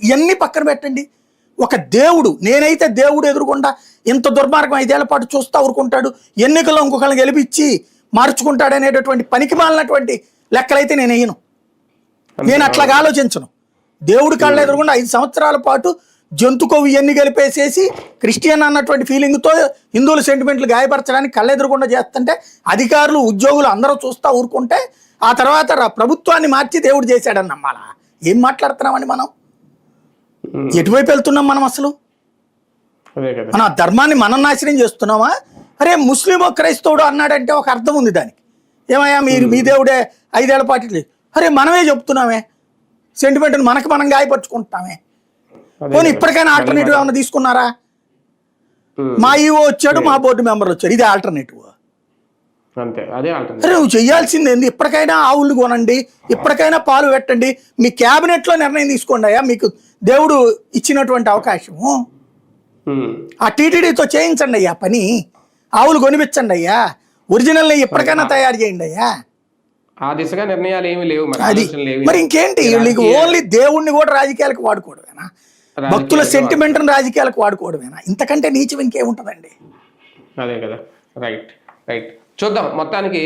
ఇవన్నీ పక్కన పెట్టండి. ఒక దేవుడు, నేనైతే దేవుడు ఎదురుకుండా ఇంత దుర్మార్గం 5 ఏళ్ల పాటు చూస్తూ ఊరుకుంటాడు, ఎన్నికల్లో ఇంకొకరిని గెలిపించి మార్చుకుంటాడు అనేటటువంటి పనికి మాలినటువంటి లెక్కలైతే నేను వేయను. నేను అట్లాగా ఆలోచించను. దేవుడి కళ్ళ ఎదురుకుండా 5 సంవత్సరాల పాటు జంతుకోవు ఇవన్నీ కలిపేసేసి క్రిస్టియన్ అన్నటువంటి ఫీలింగ్తో హిందువుల సెంటిమెంట్లు గాయపరచడానికి కళ్ళెదురుకుండా చేస్తుంటే అధికారులు ఉద్యోగులు అందరూ చూస్తూ ఊరుకుంటే ఆ తర్వాత ప్రభుత్వాన్ని మార్చి దేవుడు చేశాడని నమ్మాలా? ఏం మాట్లాడుతున్నామని మనం? ఎటువైపు వెళ్తున్నాం మనం? అసలు మన ధర్మాన్ని మనం నాశనం చేస్తున్నామా? అరే ముస్లిం క్రైస్తవుడు అన్నాడంటే ఒక అర్థం ఉంది దానికి. ఏమయ్యా మీ దేవుడే 5 ఏళ్ల పాటు, అరే మనమే చెప్తున్నామే, సెంటిమెంట్ని మనకు మనం గాయపరుచుకుంటున్నామే. పోనీ ఇప్పటికైనా ఆల్టర్నేటివ్ ఏమైనా తీసుకున్నారా? మా ఈవో వచ్చాడు, మా బోర్డు మెంబర్లు వచ్చారు, ఇది ఆల్టర్నేటివ్. అరే నువ్వు చెయ్యాల్సింది ఏంది? ఇప్పటికైనా ఆవులు కొనండి, ఇప్పటికైనా పాలు పెట్టండి, మీ క్యాబినెట్లో నిర్ణయం తీసుకోండి అయ్యా, మీకు దేవుడు ఇచ్చినటువంటి అవకాశము. ఆ టీటీడీతో చేయించండి అయ్యా పని, ఆవులు కొనిపించండి అయ్యా, ఒరిజినల్ ఇప్పటికైనా తయారు చేయండి అయ్యా. ఆ దిశగా నిర్ణయాలు ఏమి లేవు. అది మరి ఇంకేంటి? వీళ్ళకి ఓన్లీ దేవుణ్ణి కూడా రాజకీయాలకు వాడుకోవడమేనా? భక్తుల సెంటిమెంట్ని రాజకీయాలకు వాడుకోవడమేనా? ఇంతకంటే నీచం ఇంకేముంటుందండి? అదే కదా. రైట్ రైట్ చూద్దాం మొత్తానికి.